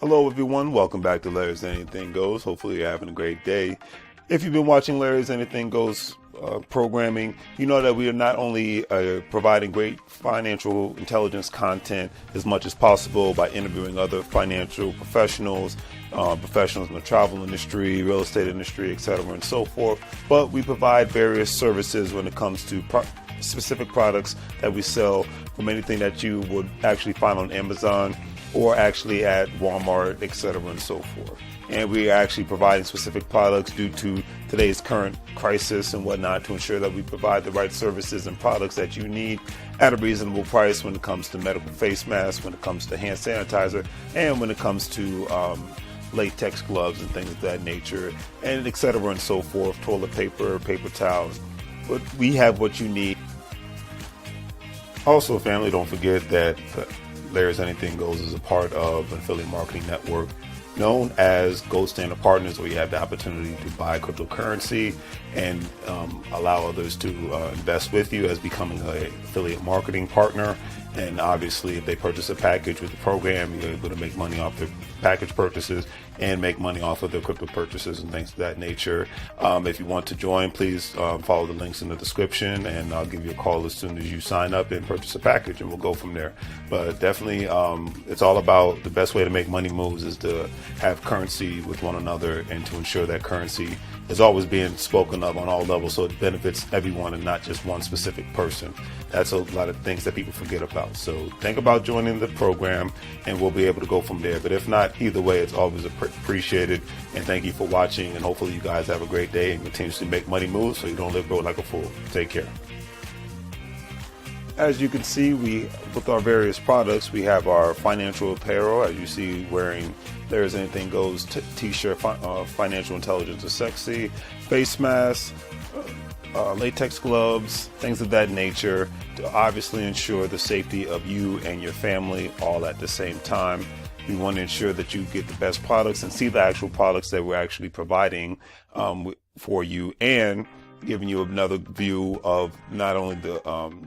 Hello everyone, welcome back to Larry's Anything Goes. Hopefully you're having a great day. If you've been watching Larry's Anything Goes programming, you know that we are not only providing great financial intelligence content as much as possible by interviewing other financial professionals, professionals in the travel industry, real estate industry, etc. and so forth, but we provide various services when it comes to specific products that we sell, from anything that you would actually find on Amazon or actually at Walmart, etc. and so forth. And we are actually providing specific products due to today's current crisis and whatnot to ensure that we provide the right services and products that you need at a reasonable price when it comes to medical face masks, when it comes to hand sanitizer, and when it comes to latex gloves and things of that nature, and etc. and so forth, toilet paper, paper towels. But we have what you need. Also, family, don't forget that Larry's Anything Goes is a part of an affiliate marketing network known as Gold Standard Partners, where you have the opportunity to buy cryptocurrency and allow others to invest with you as becoming an affiliate marketing partner. And obviously, if they purchase a package with the program, you're able to make money off their package purchases and make money off of their crypto purchases and things of that nature. If you want to join, please follow the links in the description, and I'll give you a call as soon as you sign up and purchase a package, and we'll go from there. But definitely, it's all about the best way to make money moves is to have currency with one another and to ensure that currency is always being spoken of on all levels, so it benefits everyone and not just one specific person. That's a lot of things that people forget about. So think about joining the program and we'll be able to go from there. But if not, either way, it's always appreciated. And thank you for watching, and hopefully you guys have a great day and continuously make money moves so you don't live broke like a fool. Take care. As you can see, with our various products, we have our financial apparel, as you see, wearing There's Anything Goes t-shirt, financial intelligence is sexy, face masks, latex gloves, things of that nature, to obviously ensure the safety of you and your family all at the same time. We want to ensure that you get the best products and see the actual products that we're actually providing for you, and giving you another view of not only the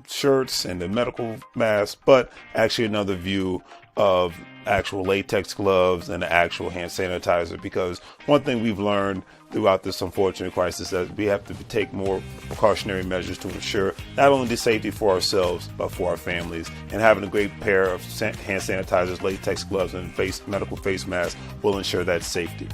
shirts and the medical masks, but actually another view of actual latex gloves and the actual hand sanitizer. Because one thing we've learned throughout this unfortunate crisis is that we have to take more precautionary measures to ensure not only the safety for ourselves, but for our families. And having a great pair of hand sanitizers, latex gloves, and medical face masks will ensure that safety.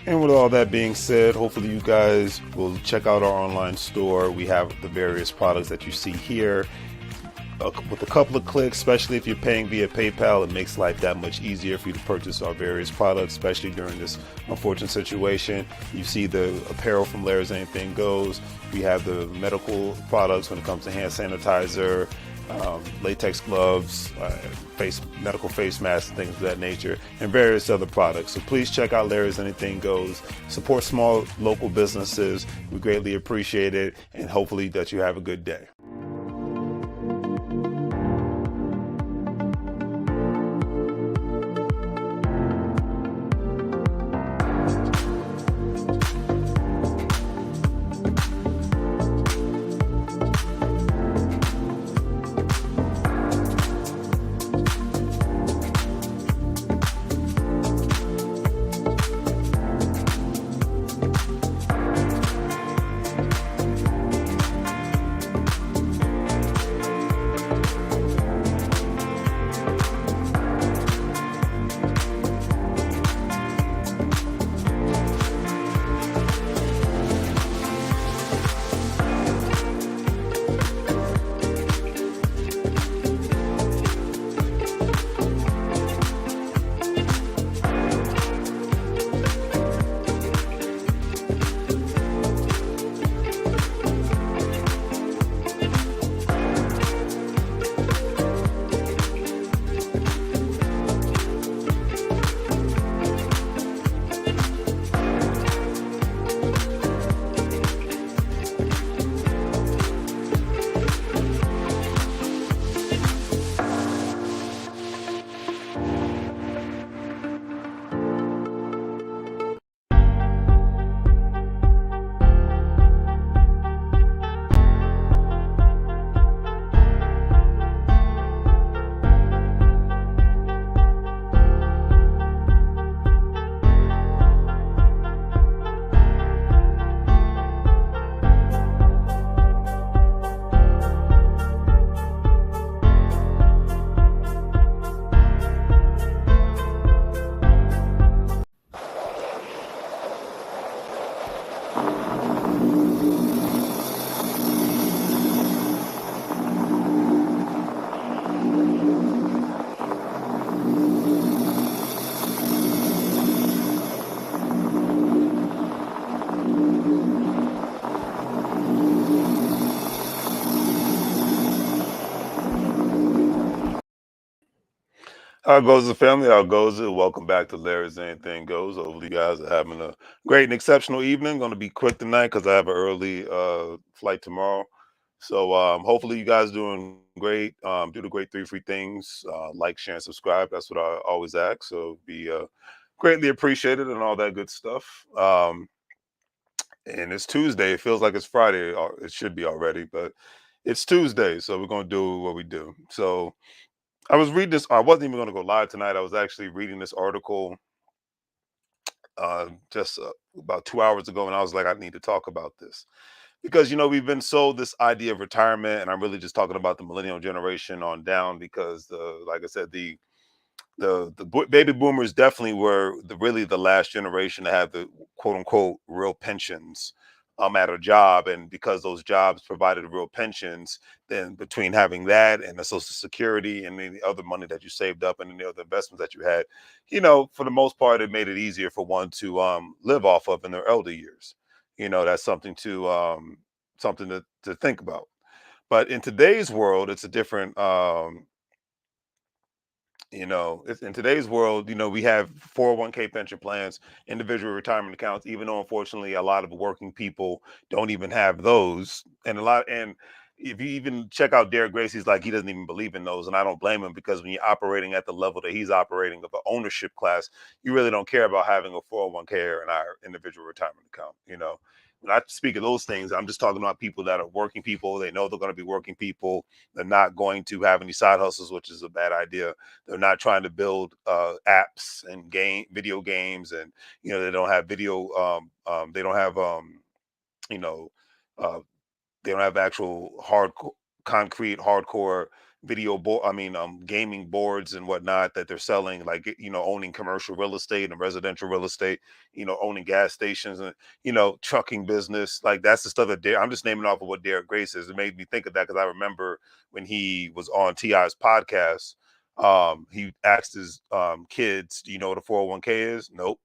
And with all that being said, hopefully you guys will check out our online store. We have the various products that you see here. With a couple of clicks, especially if you're paying via PayPal, it makes life that much easier for you to purchase our various products, especially during this unfortunate situation. You see the apparel from Larry's Anything Goes. We have the medical products when it comes to hand sanitizer, latex gloves, medical face masks, and things of that nature, and various other products. So please check out Larry's Anything Goes. Support small local businesses. We greatly appreciate it, and hopefully that you have a good day. How goes the family? How goes it? Welcome back to Larry's Anything Goes. Hopefully, you guys are having a great and exceptional evening. Going to be quick tonight because I have an early flight tomorrow. So, hopefully, you guys doing great. Do the great three free things: like, share, and subscribe. That's what I always ask. So, be greatly appreciated and all that good stuff. And it's Tuesday. It feels like it's Friday. Or it should be already, but it's Tuesday. So, we're going to do what we do. So, I was reading this. I wasn't even going to go live tonight. I was actually reading this article just about 2 hours ago, and I was like, I need to talk about this because we've been sold this idea of retirement, and I'm really just talking about the millennial generation on down because like I said, the baby boomers definitely were really the last generation to have the quote unquote real pensions at a job, and because those jobs provided real pensions, then between having that and the social security and the other money that you saved up and the other investments that you had, for the most part it made it easier for one to live off of in their elder years. That's something to think about. But in today's world it's a different in today's world, we have 401k pension plans, individual retirement accounts, even though unfortunately a lot of working people don't even have those. And if you even check out Derek Grace, he's like, he doesn't even believe in those. And I don't blame him because when you're operating at the level that he's operating of an ownership class, you really don't care about having a 401k or an individual retirement account. When I speak of those things, I'm just talking about people that are working people. They know they're going to be working people. They're not going to have any side hustles, which is a bad idea. They're not trying to build apps and video games, and they don't have they don't have you know uh, they don't have actual concrete hardcore video board. I mean, gaming boards and whatnot that they're selling, like owning commercial real estate and residential real estate. Owning gas stations and trucking business. Like that's the stuff that I'm just naming off of what Derek Grace is. It made me think of that because I remember when he was on Ti's podcast. He asked his kids, "Do you know what a 401k is?" Nope.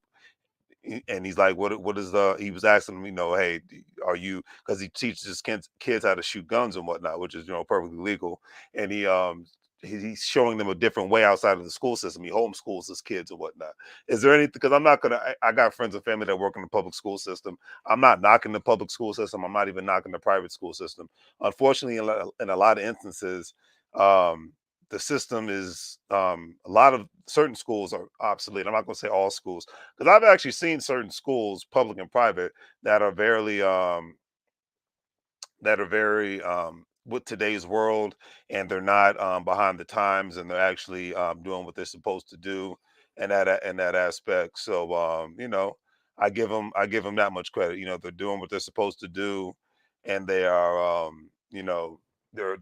And he's like, what is the, he was asking him, hey, are you, because he teaches his kids how to shoot guns and whatnot, which is perfectly legal. And he's showing them a different way outside of the school system. He homeschools his kids and whatnot. Is there anything, because I'm not gonna, I got friends and family that work in the public school system. I'm not knocking the public school system. I'm not even knocking the private school system. Unfortunately, in a lot of instances, um the system is, a lot of certain schools are obsolete. I'm not going to say all schools, because I've actually seen certain schools, public and private, that are very with today's world, and they're not behind the times, and they're actually doing what they're supposed to do in that aspect. So I give them that much credit. They're doing what they're supposed to do, and they are they're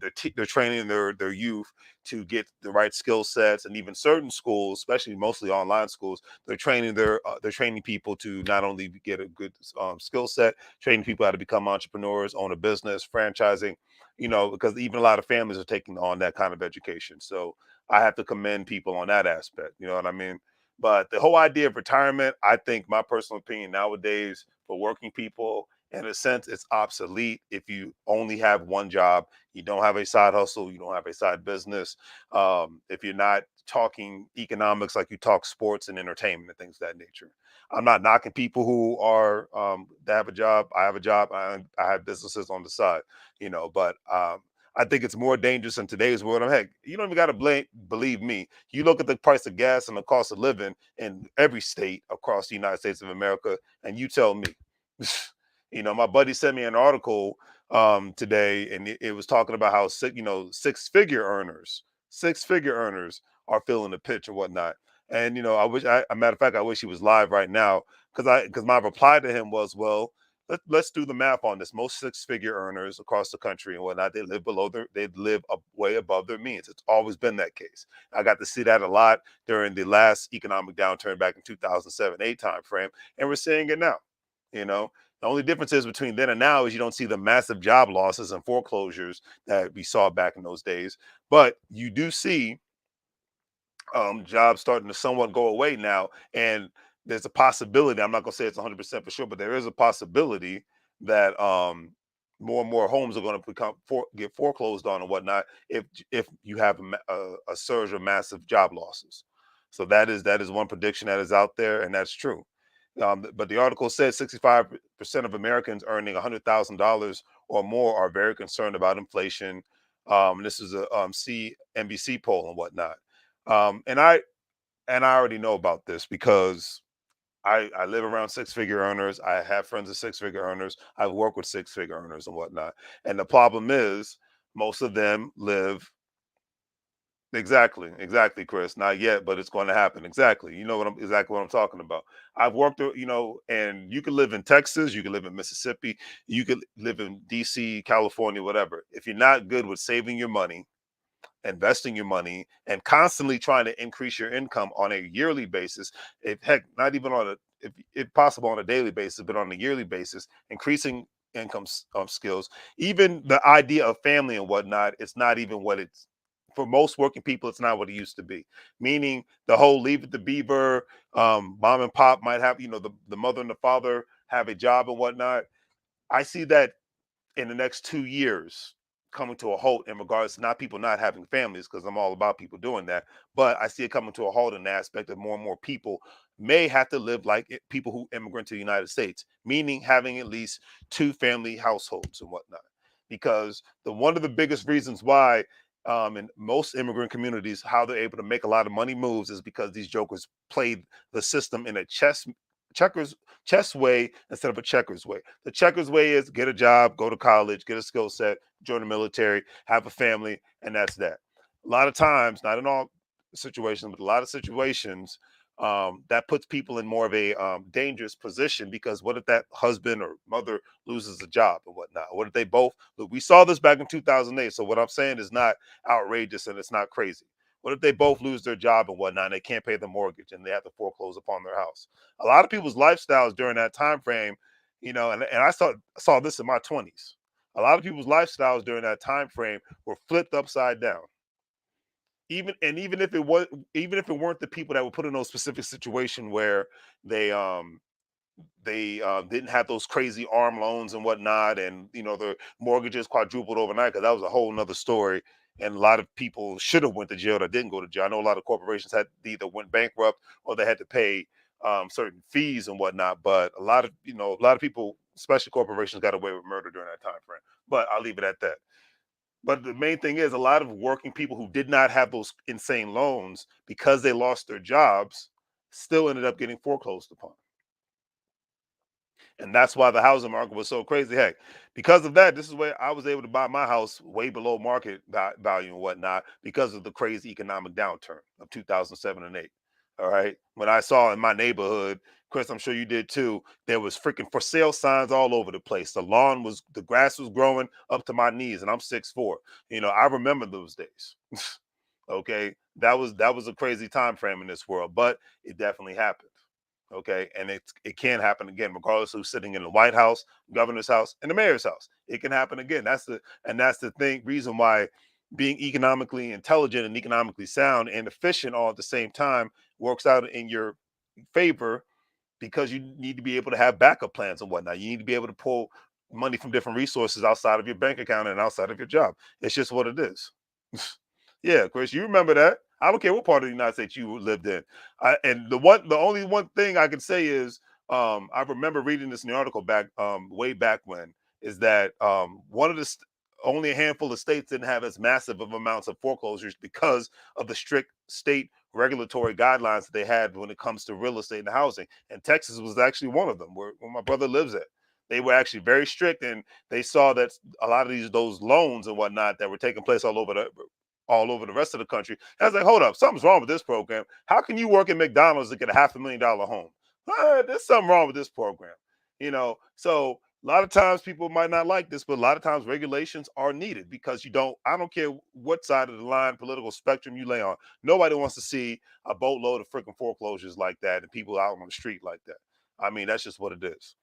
training their youth to get the right skill sets. And even certain schools, especially mostly online schools, they're training people to not only get a good skill set, training people how to become entrepreneurs, own a business, franchising, because even a lot of families are taking on that kind of education. So I have to commend people on that aspect. You know what I mean? But the whole idea of retirement, I think my personal opinion nowadays for working people, in a sense, it's obsolete if you only have one job, you don't have a side hustle, you don't have a side business. If you're not talking economics like you talk sports and entertainment and things of that nature. I'm not knocking people who are that have a job. I have a job. I have businesses on the side, but I think it's more dangerous in today's world. Heck, you don't even got to believe me. You look at the price of gas and the cost of living in every state across the United States of America, and you tell me. My buddy sent me an article today, and it was talking about how six figure earners are feeling the pitch and whatnot. And I wish, a matter of fact, I wish he was live right now, because my reply to him was, well, let's do the math on this. Most six-figure earners across the country and whatnot, they live up way above their means. It's always been that case. I got to see that a lot during the last economic downturn back in 2007, 8 time frame, and we're seeing it now. You know, the only difference is between then and now is you don't see the massive job losses and foreclosures that we saw back in those days, but you do see jobs starting to somewhat go away now. And there's a possibility, I'm not going to say it's 100% for sure, but there is a possibility that more and more homes are going to get foreclosed on and whatnot if you have a surge of massive job losses. So that is one prediction that is out there, and that's true. But the article said 65% of Americans earning $100,000 or more are very concerned about inflation. This is a CNBC poll and whatnot. And I already know about this because I live around six-figure earners. I have friends of six-figure earners. I've worked with six-figure earners and whatnot. And the problem is, most of them live exactly, Chris. Not yet, but it's going to happen. Exactly. You know exactly what I'm talking about. I've worked, and you can live in Texas, you can live in Mississippi, you could live in DC, California, whatever. If you're not good with saving your money, investing your money, and constantly trying to increase your income on a yearly basis, if heck, not even on a if possible on a daily basis, but on a yearly basis, increasing income skills, even the idea of family and whatnot, it's not even what it's for most working people. It's not what it used to be. Meaning the whole leave it to beaver, mom and pop might have, the mother and the father have a job and whatnot. I see that in the next 2 years coming to a halt in regards to not people not having families, because I'm all about people doing that, but I see it coming to a halt in the aspect of more and more people may have to live like people who immigrant to the United States, meaning having at least two family households and whatnot. Because the one of the biggest reasons why in most immigrant communities how they're able to make a lot of money moves is because these jokers played the system in a checkers chess way instead of a checkers way. The checkers way is get a job, go to college, get a skill set, join the military, have a family, and that's that. A lot of times, not in all situations, but a lot of situations, that puts people in more of a dangerous position, because what if that husband or mother loses a job and whatnot? What if they both? Look, we saw this back in 2008. So what I'm saying is not outrageous and it's not crazy. What if they both lose their job and whatnot, and they can't pay the mortgage and they have to foreclose upon their house? A lot of people's lifestyles during that time frame, and I saw this in my 20s. A lot of people's lifestyles during that time frame were flipped upside down. Even if it was, even if it weren't the people that were put in those specific situation where they didn't have those crazy arm loans and whatnot, and the mortgages quadrupled overnight, because that was a whole nother story. And a lot of people should have went to jail that didn't go to jail. I know a lot of corporations had either went bankrupt or they had to pay certain fees and whatnot. But a lot of people, especially corporations, got away with murder during that time frame. But I'll leave it at that. But the main thing is, a lot of working people who did not have those insane loans, because they lost their jobs, still ended up getting foreclosed upon. And that's why the housing market was so crazy. Heck, because of that, this is where I was able to buy my house way below market value and whatnot, because of the crazy economic downturn of 2007 and 8. All right. When I saw in my neighborhood, Chris, I'm sure you did too, there was freaking for sale signs all over the place. The grass was growing up to my knees, and I'm 6'4". I remember those days. Okay. That was a crazy time frame in this world, but it definitely happened. Okay, and it can happen again, regardless of who's sitting in the White House, governor's house, and the mayor's house. It can happen again. That's the thing. Reason why being economically intelligent and economically sound and efficient all at the same time works out in your favor, because you need to be able to have backup plans and whatnot. You need to be able to pull money from different resources outside of your bank account and outside of your job. It's just what it is. Yeah, Chris, you remember that. I don't care what part of the United States you lived in. The only one thing I can say is, I remember reading this in the article back, way back when, is that only a handful of states didn't have as massive of amounts of foreclosures because of the strict state regulatory guidelines that they had when it comes to real estate and housing. And Texas was actually one of them, where my brother lives at. They were actually very strict, and they saw that a lot of those loans and whatnot that were taking place all over the rest of the country. I was like, hold up, something's wrong with this program. How can you work at McDonald's to get a $500,000 home? There's something wrong with this program. So a lot of times people might not like this, but a lot of times regulations are needed, because I don't care what side of the line political spectrum you lay on. Nobody wants to see a boatload of freaking foreclosures like that and people out on the street like that. I mean, that's just what it is.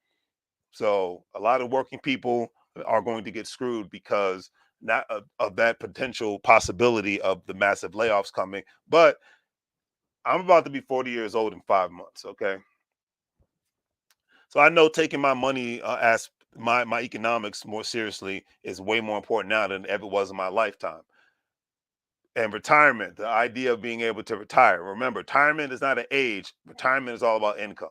So a lot of working people are going to get screwed because not of that potential possibility of the massive layoffs coming. But I'm about to be 40 years old in 5 months. Okay. So I know taking my money, as my economics more seriously is way more important now than ever was in my lifetime. And retirement, the idea of being able to retire. Remember, retirement is not an age. Retirement is all about income.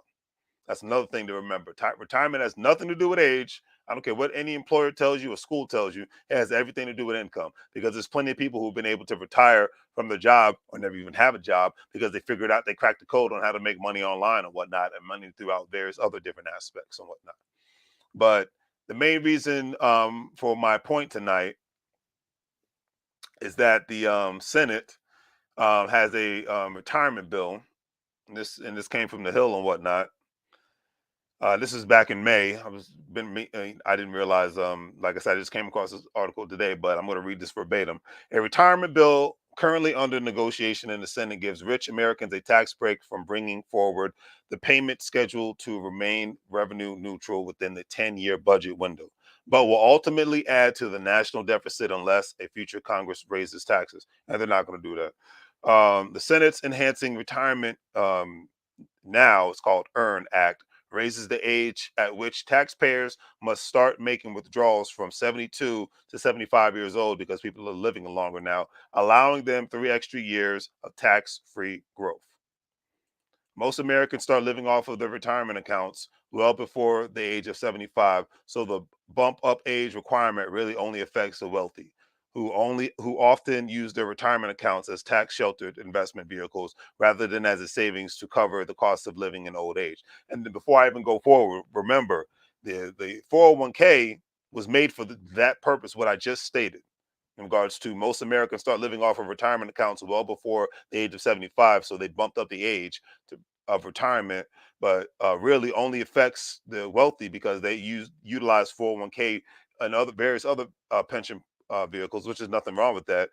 That's another thing to remember. Retirement has nothing to do with age. I don't care what any employer tells you or school tells you. It has everything to do with income, because there's plenty of people who've been able to retire from their job or never even have a job because they figured out, they cracked the code on how to make money online and whatnot, and money throughout various other different aspects and whatnot. But the main reason for my point tonight is that the Senate has a retirement bill. And this came from the Hill and whatnot. This is back in May. I didn't realize. Like I said, I just came across this article today, but I'm going to read this verbatim. A retirement bill currently under negotiation in the Senate gives rich Americans a tax break from bringing forward the payment schedule to remain revenue neutral within the 10-year budget window, but will ultimately add to the national deficit unless a future Congress raises taxes. And they're not going to do that. The Senate's Enhancing Retirement Now, it's called EARN Act, raises the age at which taxpayers must start making withdrawals from 72 to 75 years old, because people are living longer now, allowing them 3 extra years of tax-free growth. Most Americans start living off of their retirement accounts well before the age of 75, so the bump up age requirement really only affects the wealthy, who often use their retirement accounts as tax sheltered investment vehicles rather than as a savings to cover the cost of living in old age. And then before I even go forward, remember, the 401k was made for that purpose, what I just stated, in regards to most Americans start living off of retirement accounts well before the age of 75. So they bumped up the age of retirement, but really only affects the wealthy because they utilize 401k and other various other pension vehicles, which is nothing wrong with that,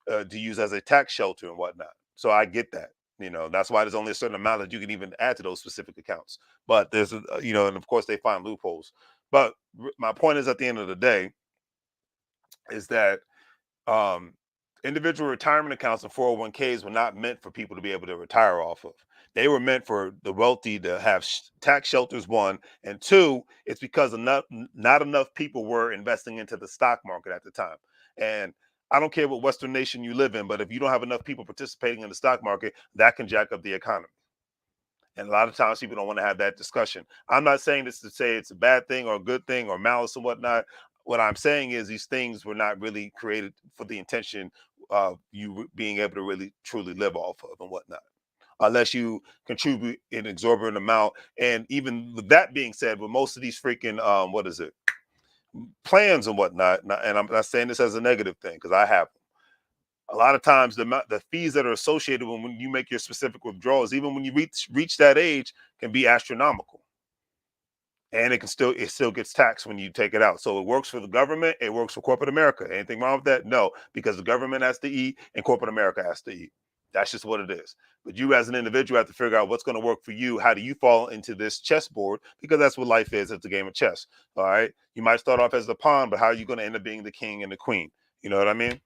to use as a tax shelter and whatnot. So I get that. That's why there's only a certain amount that you can even add to those specific accounts. But and of course they find loopholes. But my point is, at the end of the day, is that um, individual retirement accounts and 401ks were not meant for people to be able to retire off of. They were meant for the wealthy to have tax shelters, one. And two, it's because not enough people were investing into the stock market at the time. And I don't care what Western nation you live in, but if you don't have enough people participating in the stock market, that can jack up the economy. And a lot of times people don't want to have that discussion. I'm not saying this to say it's a bad thing or a good thing or malice or whatnot. What I'm saying is these things were not really created for the intention of you being able to really truly live off of and whatnot, unless you contribute an exorbitant amount. And even with that being said, with most of these freaking what is it, plans and whatnot, and I'm not saying this as a negative thing because I have a lot of times the fees that are associated when you make your specific withdrawals, even when you reach that age, can be astronomical, and it still gets taxed when you take it out. So it works for the government, it works for corporate America. Anything wrong with that? No, because the government has to eat and corporate America has to eat. That's just what it is. But you as an individual have to figure out what's going to work for you. How do you fall into this chessboard? Because that's what life is. It's a game of chess. All right. You might start off as the pawn, but how are you going to end up being the king and the queen? You know what I mean?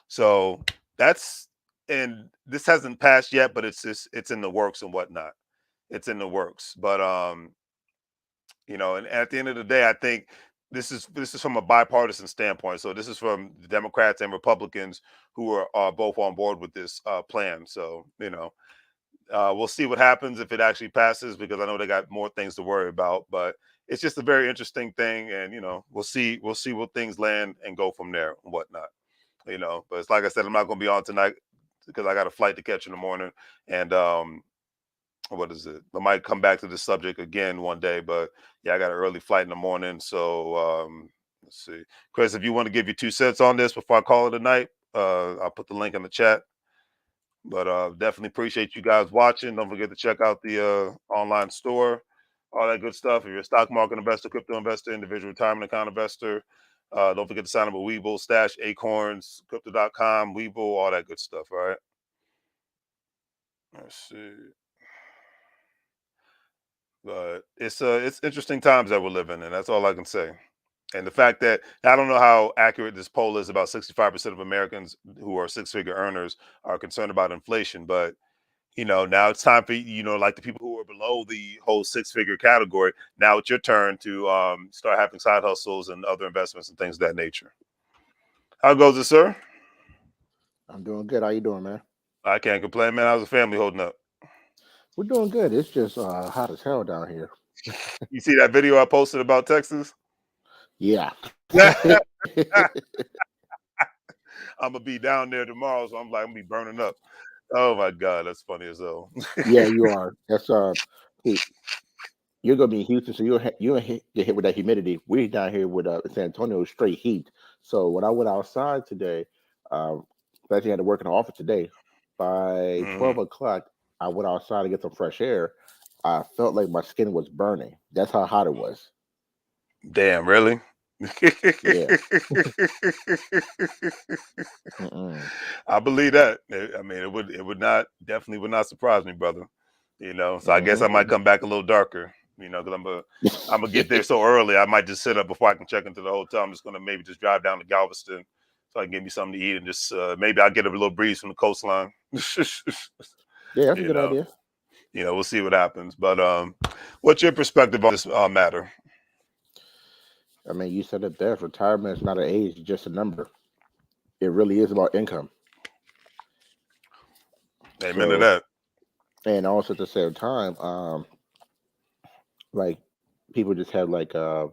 So that's, and this hasn't passed yet, but it's in the works and whatnot. It's in the works. But and at the end of the day, I think this is from a bipartisan standpoint. So this is from the Democrats and Republicans who are both on board with this plan. So we'll see what happens if it actually passes, because I know they got more things to worry about. But it's just a very interesting thing, and we'll see what things land and go from there and whatnot. But it's like I said, I'm not going to be on tonight because I got a flight to catch in the morning. And what is it? I might come back to this subject again one day, but yeah, I got an early flight in the morning. So let's see, Chris, if you want to give your 2 cents on this before I call it a night, I'll put the link in the chat. But definitely appreciate you guys watching. Don't forget to check out the online store, all that good stuff. If you're a stock market investor, crypto investor, individual retirement account investor, don't forget to sign up with WEBULL, Stash, Acorns, Crypto.com, WEBULL, all that good stuff. All right. Let's see. But it's interesting times that we're living in. That's all I can say. And the fact that, I don't know how accurate this poll is, about 65% of Americans who are six-figure earners are concerned about inflation. But now it's time for like the people who are below the whole six-figure category. Now it's your turn to start having side hustles and other investments and things of that nature. How goes it, sir? I'm doing good. How you doing, man? I can't complain, man. How's the family holding up? We're doing good. It's just hot as hell down here. You see that video I posted about Texas? Yeah. I'm gonna be down there tomorrow, so I'm like, I'm gonna be burning up. Oh my god, that's funny as hell. Yeah, you are. That's see, you're gonna be in Houston, so get hit with that humidity. We're down here with San Antonio straight heat. So when I went outside today, um, I actually had to work in the office today. By hmm 12 o'clock, I went outside to get some fresh air. I felt like my skin was burning. That's how hot it was. Damn, really? Yeah. Mm-mm. I believe that. I mean, it would not definitely would not surprise me, brother. So I guess I might Mm-hmm. come back a little darker. Because I'm gonna get there so early. I might just sit up before I can check into the hotel. I'm just gonna maybe just drive down to Galveston so I can get me something to eat and just maybe I'll get a little breeze from the coastline. Yeah, that's a you good know, idea. we'll see what happens. But what's your perspective on this matter? I mean, you said it best. Retirement is not an age, it's just a number. It really is about income. Amen to So, that. and also at the same time, like people just have like that.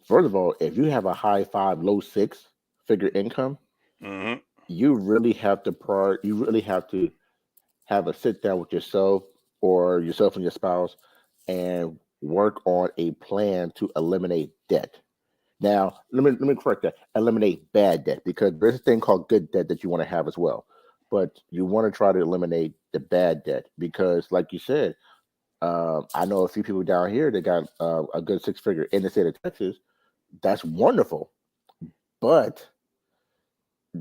First of all, if you have a high five, low six figure income, hmm you really have to You really have to have a sit down with yourself or yourself and your spouse and work on a plan to eliminate debt. Now, let me correct that. Eliminate bad debt because there's a thing called good debt that you want to have as well. But you want to try to eliminate the bad debt because, like you said, I know a few people down here that got a good six figure in the state of Texas. That's wonderful, but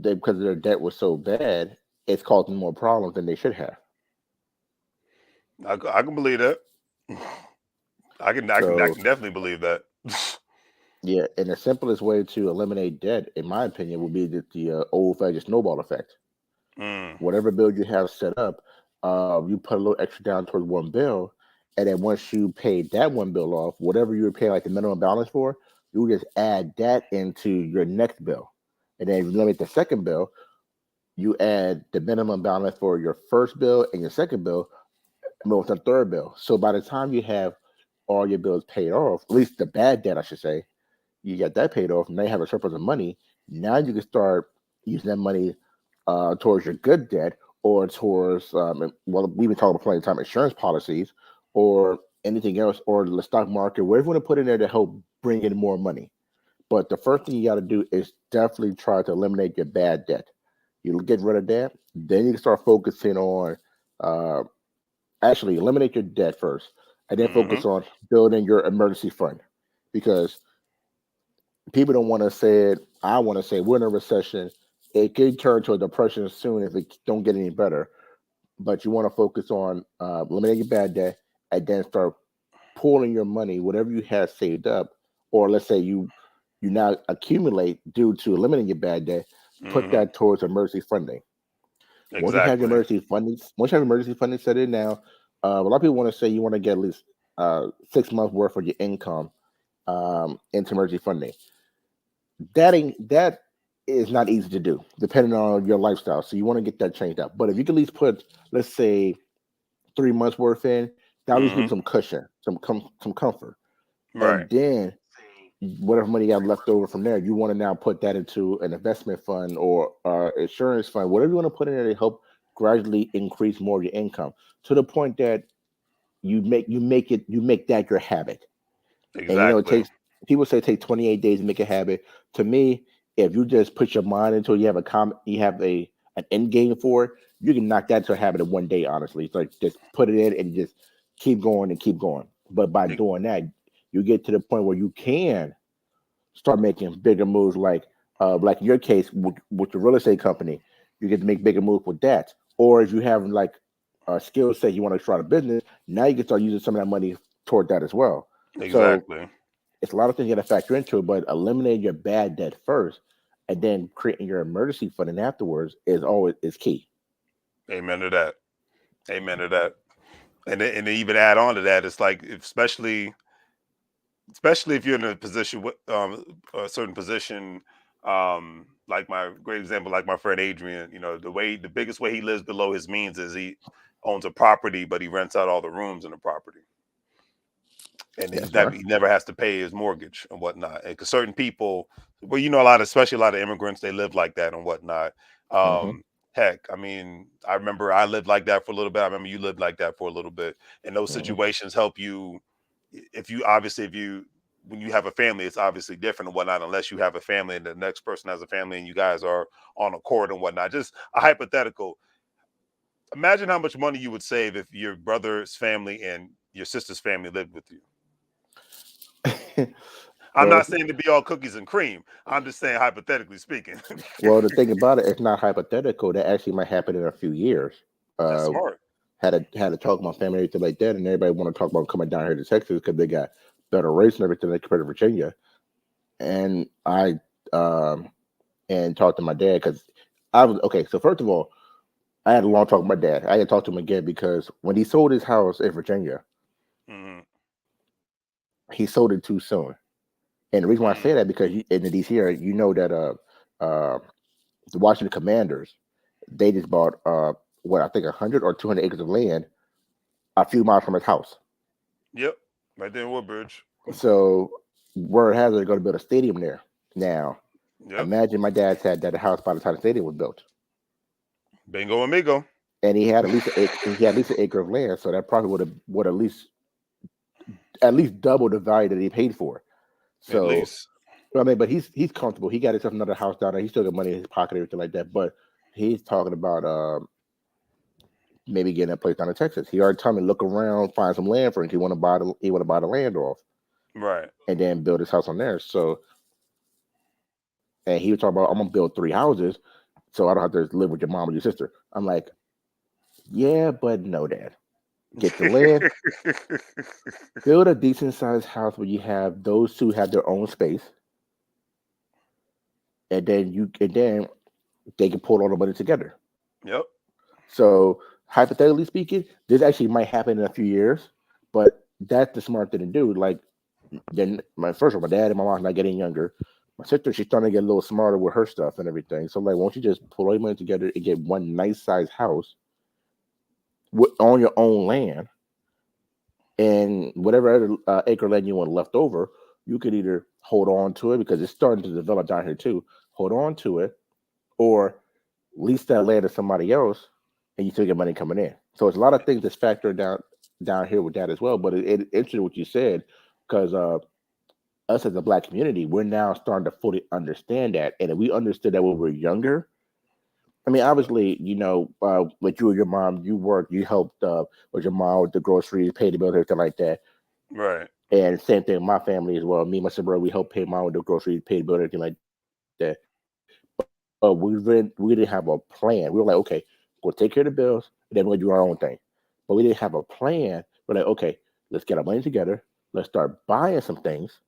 because their debt was so bad, it's causing more problems than they should have. I can believe that. I So, can definitely believe that. yeah, and the simplest way to eliminate debt, in my opinion, would be the old fashioned snowball effect. mm, Whatever bill you have set up, you put a little extra down towards one bill, and then once you pay that one bill off, whatever you were paying like the minimum balance for, you just add that into your next bill, and then if you limit the second bill, you add the minimum balance for your first bill and your second bill, and with the third bill. So by the time you have all your bills paid off, at least the bad debt, I should say, you got that paid off, and now you have a surplus of money. Now you can start using that money towards your good debt or towards, well, we've been talking about plenty of time, insurance policies or anything else, or the stock market, whatever you want to put in there to help bring in more money. But the first thing you got to do is definitely try to eliminate your bad debt. You get rid of that, then you can start focusing on uh, actually eliminate your debt first, and then hmm focus on building your emergency fund because people don't want to say it. I want to say we're in a recession. It could turn to a depression soon if it don't get any better. But you want to focus on eliminating bad debt and then start pooling your money, whatever you have saved up, or let's say you now accumulate due to eliminating your bad debt, put hmm that towards emergency funding. Exactly. Once you have emergency funding set in now, a lot of people want to say you want to get at least 6 months worth of your income into emergency funding. That is not easy to do, depending on your lifestyle. So you want to get that changed out. But if you can at least put, let's say, 3 months worth in, that'll at least give you hmm some cushion, some comfort, Right. and then whatever money you have left over from there, you want to now put that into an investment fund or insurance fund, whatever you want to put in there to help gradually increase more of your income to the point that you make that your habit. And it Exactly. takes people say it takes 28 days to make a habit. To me, if you just put your mind into it, you have a an end game for it, you can knock that to a habit in one day, honestly. It's like just put it in and just keep going and keep going. But by E- doing that, you get to the point where you can start making bigger moves like in your case with your real estate company, you get to make bigger moves with that. Or if you have like a skill set you want to start a business, now you can start using some of that money toward that as well. So Exactly. it's a lot of things you got to factor into it, but eliminating your bad debt first and then creating your emergency fund and afterwards is key. Amen to that. Amen to that. And to even add on to that, it's like especially if you're in a position with a certain position Like my great example, like my friend Adrian, the biggest way he lives below his means is he owns a property, but he rents out all the rooms in the property, and That's right. he never has to pay his mortgage and whatnot. Because certain people, well, a lot of, especially a lot of immigrants, they live like that and whatnot. Hmm. Um, Heck, I mean, I remember I lived like that for a little bit. I remember you lived like that for a little bit, and those Hmm. situations help you. If you when you have a family, it's obviously different and whatnot. Unless you have a family and the next person has a family and you guys are on accord and whatnot. Just a hypothetical. Imagine how much money you would save if your brother's family and your sister's family lived with you. I'm Well, not saying to be all cookies and cream. I'm just saying hypothetically speaking. the thing about it, it's not hypothetical. That actually might happen in a few years. That's Uh, smart. had a talk with my family, everything like that, and everybody want to talk about coming down here to Texas because they got better rates and everything like compared to Virginia. And I um and talked to my dad because I was okay. So first of all, I had a long talk with my dad. I had to talk to him again because when he sold his house in Virginia, Hmm. he sold it too soon. And the reason why I say Hmm. that because in the DC area, you know that uh the Washington Commanders, they just bought what I think 100 or 200 acres of land a few miles from his house. Yep. Right there in Woodbridge. So word has it they're going to build a stadium there. Now Yep. imagine my dad's had that house by the time the stadium was built, Bingo amigo. and he had at least he had at least an acre of land, so that probably would at least double the value that he paid for. At So least. I mean, but he's comfortable. He got himself another house down there. He still got money in his pocket, everything like that. But he's talking about maybe getting a place down in Texas. He already told me look around, find some land for him. He want to buy the land off Right. and then build his house on there. So and he was talking about I'm gonna build 3 houses, so I don't have to live with your mom or your sister. I'm like, yeah, but no, Dad. Get the land, build a decent sized house where you have those two have their own space, and then they can pull all the money together. Yep. So hypothetically speaking, this actually might happen in a few years, but that's the smart thing to do. Like then my first of all, my dad and my mom's not getting younger. My sister, she's starting to get a little smarter with her stuff and everything. So like, won't you just pull all your money together and get one nice size house on your own land, and whatever other acre land you want left over, you could either hold on to it because it's starting to develop down here too. Hold on to it, or lease that land to somebody else, and you still get money coming in. So it's a lot of things that's factored down here with that as well. But it interesting what you said because us as a black community, we're now starting to fully understand that, and if we understood that when we were younger. I mean, obviously, with you and your mom, you worked, you helped with your mom with the groceries, pay the bills, everything like that. Right. And same thing with my family as well. Me and my sister, we helped pay mom with the groceries, pay the bill, everything like that. But we didn't have a plan. We were like, okay, we'll take care of the bills, and then we'll do our own thing. But we didn't have a plan. We're like, okay, let's get our money together. Let's start buying some things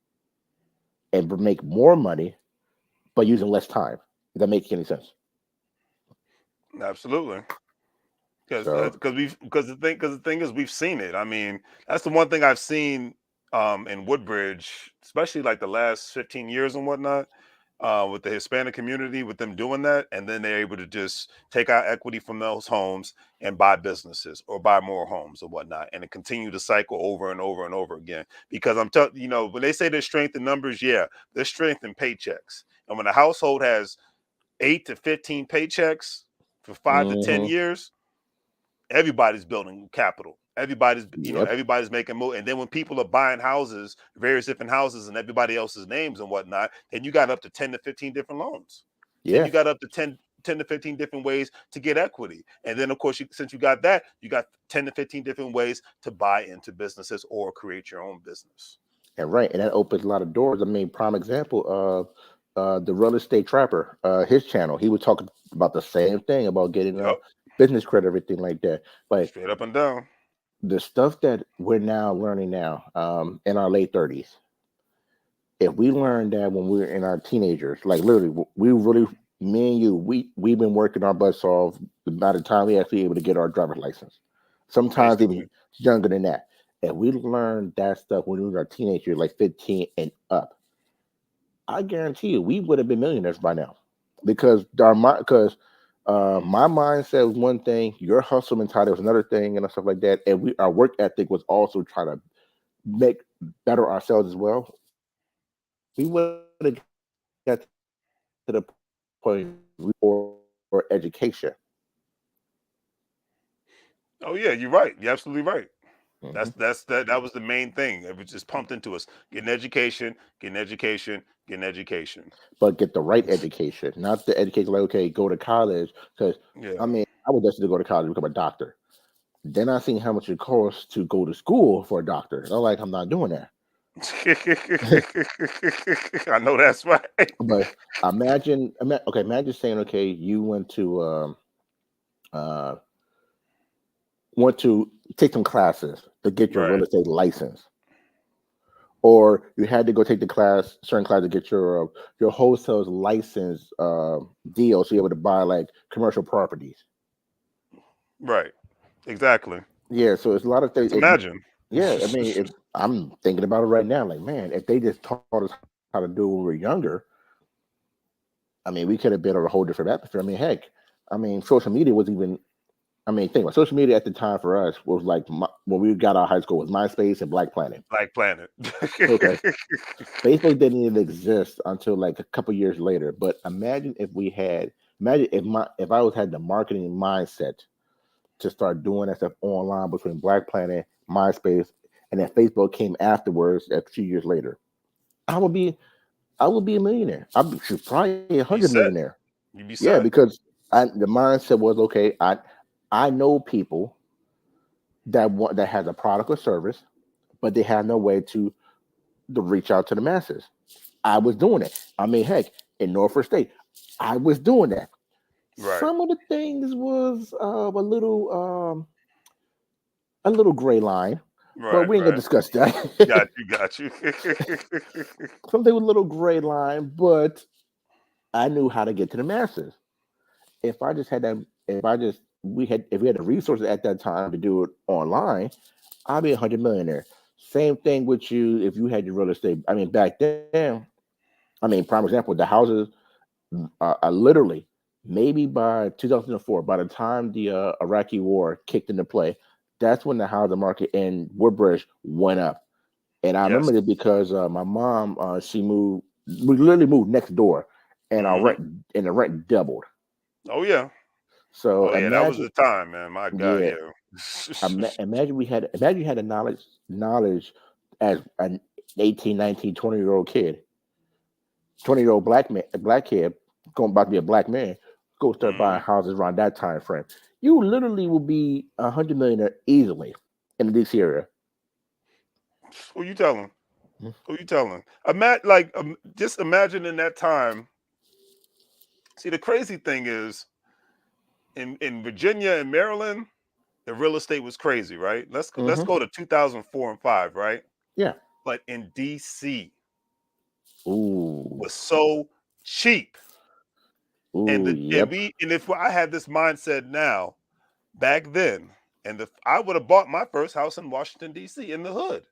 and make more money, but using less time. If that makes any sense. Absolutely. Because So, the thing is we've seen it. I mean, that's the one thing I've seen in Woodbridge, especially like the last 15 years and whatnot, with the Hispanic community, with them doing that, and then they're able to just take out equity from those homes and buy businesses or buy more homes or whatnot, and it continue to cycle over and over and over again. Because I'm telling when they say there's strength in numbers, yeah, there's strength in paychecks. And when a household has 8 to 15 paychecks for 5 to 10 hmm, years, everybody's building capital. yep, Everybody's making more. And then when people are buying houses, various different houses, and everybody else's names and whatnot, then you got up to 10 to 15 different loans. Then yeah. you got up to 10 to 15 different ways to get equity. And then, of course, since you got that, you got 10 to 15 different ways to buy into businesses or create your own business. And right, and that opens a lot of doors. I mean, prime example of the real estate trapper, his channel. He was talking about the same thing about getting Yep. business credit, everything like that. But Straight up and down. the stuff that we're now learning now, in our late 30s, if we learned that when we were in our teenagers, like literally, we really, me and you, we've been working our butts off by the time we actually able to get our driver's license. Sometimes Basically. even younger than that. If we learned that stuff when we were a teenager, like 15 and up, I guarantee you, we would have been millionaires by now, because my mindset was one thing, your hustle mentality was another thing, and stuff like that, and our work ethic was also trying to make better ourselves as well. We would have got to the point we for education. Oh yeah, you're right. You're absolutely right. Hmm. That was the main thing. It was just pumped into us. Get an education, get an education, get an education. But get the right education, not the education like, okay, go to college. Because I Yeah. mean, I was destined to go to college to become a doctor. Then I seen how much it costs to go to school for a doctor. I'm like, I'm not doing that. I know that's right. But okay, imagine saying, okay, you uh, want to take some classes to get your Right, real estate license, or you had to go take the certain class to get your wholesale license deal, so you're able to buy like commercial properties. right. Exactly. Yeah, so it's a lot of things. Just imagine. Yeah, I mean, if I'm thinking about it right now, like, man, if they just taught us how to do it when we were younger, I mean, we could have been on a whole different atmosphere. I mean, heck, I mean, social media was even. I mean, think about social media at the time for us was like when we got out of high school was MySpace and Black Planet. Black Planet. Okay, Facebook didn't even exist until like a couple years later. But imagine if I was had the marketing mindset to start doing that stuff online between Black Planet, MySpace, and then Facebook came afterwards a few years later. I would be I would be a millionaire. Probably a hundred You set. millionaire. You be Yeah, set. because the mindset was okay. I know people that has a product or service, but they have no way to reach out to the masses. I was doing it. I mean, heck, in Norfolk State, I was doing that. Right. Some of the things was a little gray line, but Right. we ain't gonna Right. discuss that. Got you. Got you. Something with a little gray line, but I knew how to get to the masses. If I just had that, if we had the resources at that time to do it online, I'd be 100 millionaire. Same thing with you if you had your real estate. I mean, back then, I mean, prime example, the houses are literally maybe by 2004, by the time the Iraqi war kicked into play, that's when the housing market in Woodbridge went up. And I Yes. remember it because my mom, she moved, we literally moved next door, and our Hmm. rent and the rent doubled. Oh yeah. So Oh yeah. That was imagine, the time, man. My God. yeah, Yeah. imagine you had the knowledge as an 18, 19, 20-year old kid, 20-year-old black kid, going about to be a black man, go start buying Hmm. houses around that time frame. You literally will be 100 millionaire easily in the DC area. Who you telling? Mhm. Who you telling? Just imagine in that time. See, the crazy thing is, in Virginia and Maryland, the real estate was crazy, right? Let's Mhm. go to 2004 and 5, right? Yeah. But in DC Ooh. was so cheap. Ooh. Yep. And if I had this mindset now, back then, and if I would have bought my first house in Washington D.C. in the hood.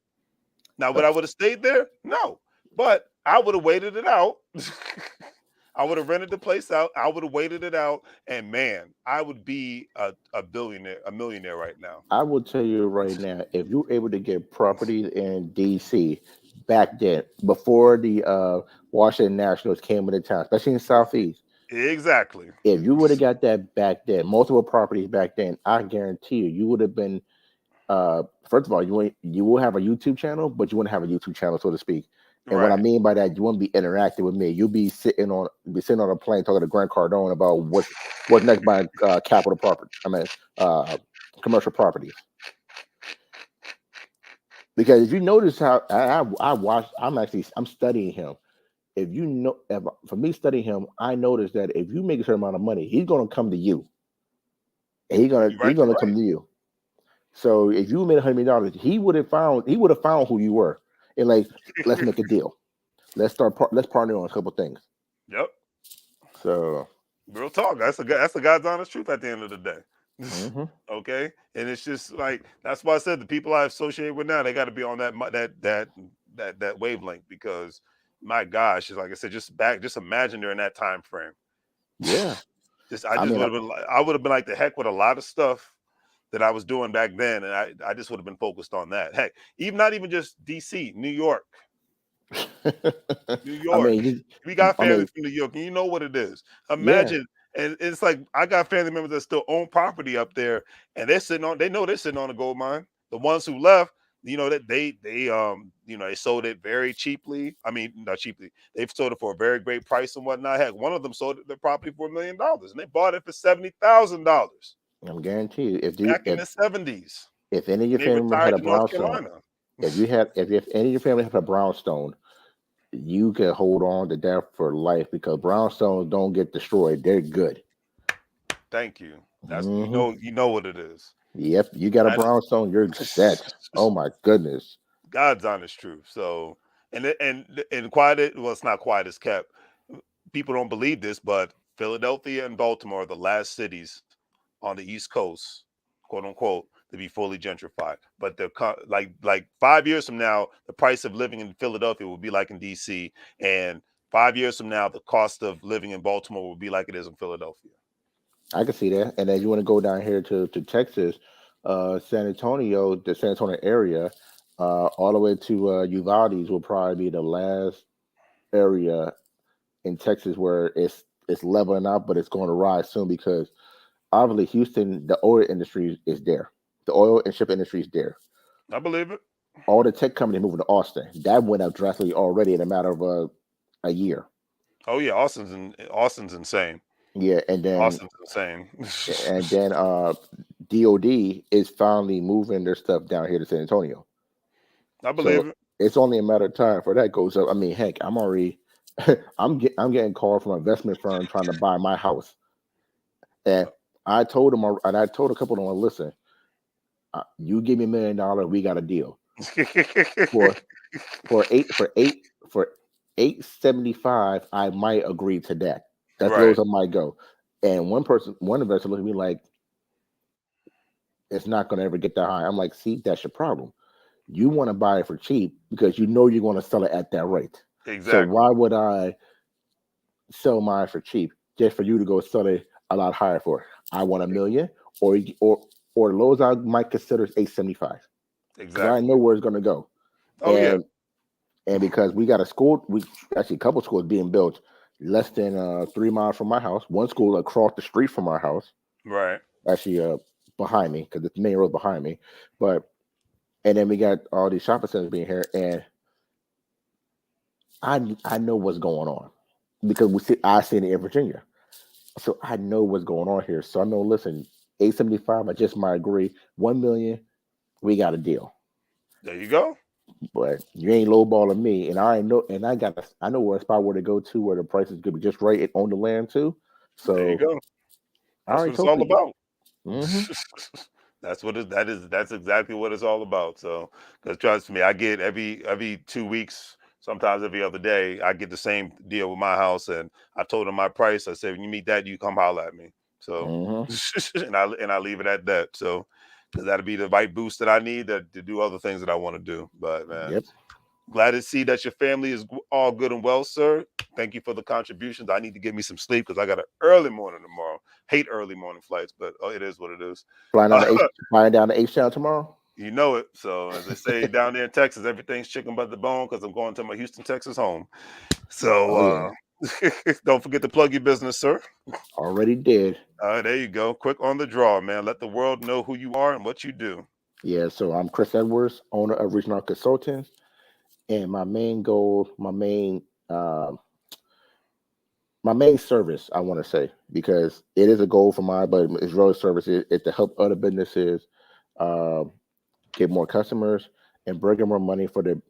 Now, would Uh, I would have stayed there? No, but I would have waited it out. I would have rented the place out. I would have waited it out, and man, I would be a billionaire, a millionaire right now. I will tell you right now, if you're able to get properties in DC back then, before the Washington Nationals came into town, especially in Southeast, Exactly. if you would have got that back then, multiple properties back then, I guarantee you, you would have been. First of all, you will have a YouTube channel, but you wouldn't have a YouTube channel, so to speak. And what I Right. mean by that, you wouldn't be interacting with me. You'll be sitting on a plane talking to Grant Cardone about what's next by capital property. I mean, uh, commercial properties. Because if you notice how I watch, I'm studying him. If you know, if, for me studying him, I noticed that if you make a certain amount of money, he's gonna come to you, and You're he's right. You're gonna right. come to you. So if you made $100 million, he would have found who you were, and like, let's make a deal. Let's partner on a couple things. Yep. So Real talk. That's the God's honest truth at the end of the day. mhm. Okay, and it's just like that's why I said the people I associate with now they got to be on that wavelength because My gosh, like I said, just imagine during that time frame. Yeah, I I just mean, would have been I would have been like the heck with a lot of stuff that I was doing back then, and I just would have been focused on that. Heck, even not even just DC, New York. New I York. mean, We got I family mean, from New York, and you know what it is. yeah. Imagine, and it's like I got family members that still own property up there, and they know they're sitting on a gold mine. The ones who left, that they sold it very cheaply. I mean, not cheaply. They've sold it for a very great price and whatnot. Heck, one of them sold their property for $1 million, and they bought it for $70,000 I'm guarantee you, back in the '70s, if any of your and they family members had retired a to North brownstone, Carolina. if any of your family had a brownstone, you can hold on to that for life because brownstones don't get destroyed. They're good. Thank you. That's Hmm. you know what it is. Yep, you got a That brownstone, you're set. is Oh my goodness. God's honest truth. So, and quiet. Well, it's not quiet as kept. People don't believe this, but Philadelphia and Baltimore are the last cities on the East Coast, quote unquote, to be fully gentrified. But like 5 years from now, the price of living in Philadelphia will be like in DC, and 5 years from now, the cost of living in Baltimore will be like it is in Philadelphia. I can see that. And then you want to go down here to Texas, San Antonio, the San Antonio area, all the way to Uvalde will probably be the last area in Texas where it's leveling out, but it's going to rise soon because obviously Houston, the oil industry is there. The oil and ship industry is there. I believe it. All the tech companies moving to Austin. That went up drastically already in a matter of a year. Oh yeah, Austin's insane. Yeah, Austin's insane. and then DOD is finally moving their stuff down here to San Antonio. I So believe it. it's only a matter of time for that goes up. I mean, heck, I'm already I'm getting called from an investment firm trying to buy my house, and I told them, and I told a couple of them, listen, you give me $1 million, we got a deal for for 875. I might agree to that. That's the Right. lowest I might go. And one investor looked at me like, it's not going to ever get that high. I'm like, see, that's your problem. You want to buy it for cheap because you know you're going to sell it at that rate. So Exactly. why would I sell mine for cheap just for you to go sell it a lot higher for? I want a million, or the lowest I might consider is 875 because I Exactly. know where it's going to go. Oh yeah. And because we got a school, we actually a couple schools being built less than 3 miles from my house. One school across the street from our house, Right. actually behind me because the main road behind me. But and then we got all these shopping centers being here, and I know what's going on because I see it in Virginia, so I know what's going on here. So I know, listen, 875, I just might agree. 1 million, we got a deal. There you go. But you ain't lowballing me, and I know, and I know where a spot where to go to where the price is gonna be just right on the land too. There you So go. I That's already what it's told all people. about. Hmm. That's exactly what it's all about. So, because trust me, I get every 2 weeks, sometimes every other day, I get the same deal with my house, and I told them my price. I said, when you meet that, you come holler at me. So, Hmm. and I leave it at that. So, because that'll be the right boost that I need to do other things that I want to do. But man, Yep. glad to see that your family is all good and well, sir. Thank you for the contributions. I need to get me some sleep because I got an early morning tomorrow. Hate early morning flights, but it is what it is. Flying down the H town tomorrow. You know it. So as they say down there in Texas, everything's chicken but the bone because I'm going to my Houston, Texas home. So Oh yeah, don't forget to plug your business, sir. already did. There you go. Quick on the draw, man. Let the world know who you are and what you do. Yeah. So I'm Chris Edwards, owner of Regional Consultants, and my main goal, uh, my main service, I want to say, because it is a goal for mine, but it's really service is to help other businesses uh, get more customers and bring in more money for the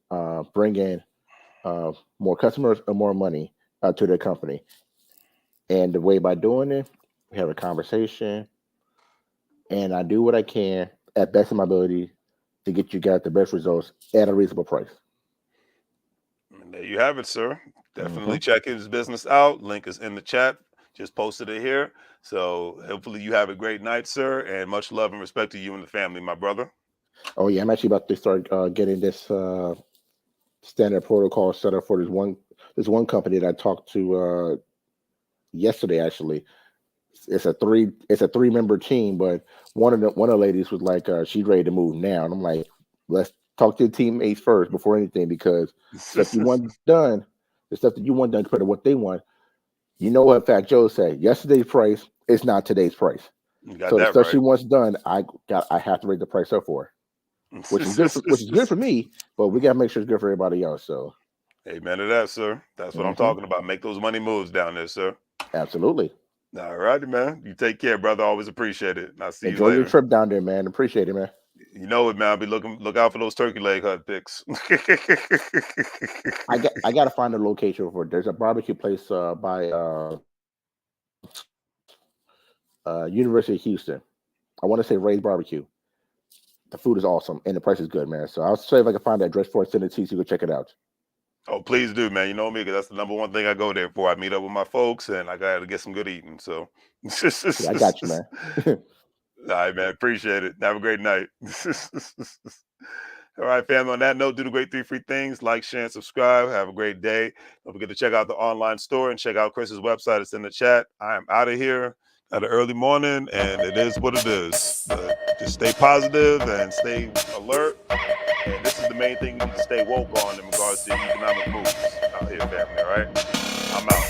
bring in more customers and more money to their company. And the way by doing it, we have a conversation, and I do what I can at best of my ability to get you guys the best results at a reasonable price. And there you have it, sir. Definitely Hmm. check his business out. Link is in the chat. Just posted it here. So hopefully you have a great night, sir, and much love and respect to you and the family, my brother. Oh yeah, I'm actually about to start getting this standard protocol set up for this There's one company that I talked to yesterday. Actually, it's a 3-member team, but one of the ladies was like, she's ready to move now, and I'm like, let's talk to the teammates first before anything, because stuff you want done, the stuff that you want done compared to what they want. You know what Fat Joe said? Yesterday's price is not today's price. You got So the that stuff she right. wants done, I have to raise the price up for her, which is good for me, but we got to make sure it's good for everybody else. So, Amen to that, sir. That's what I'm talking about. Make those money moves down there, sir. Absolutely. All righty, man. You take care, brother. Always appreciate it. And I'll see you Enjoy your later. trip down there, man. Appreciate it, man. You know it, man. I'll be look out for those turkey leg hut pics. I got to find a location for it. There's a barbecue place by University of Houston. I want to say Ray's Barbecue. The food is awesome and the price is good, man. So I'll say if I can find that address for it, send it to you so you can check it out. Oh, please do, man. You know me, because that's the number one thing I go there for. I meet up with my folks, and I got to get some good eating. So, Yeah, I got you, man. all right, man. Appreciate it. Have a great night. All right, family. On that note, do the great 3 free things: like, share, and subscribe. Have a great day. Don't forget to check out the online store and check out Chris's website. It's in the chat. I am out of here at an early morning, and it is what it is. But just stay positive and stay alert. And this is the main thing you need to stay woke on in regards to economic moves out here, family. All right, I'm out.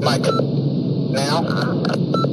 Mike, now.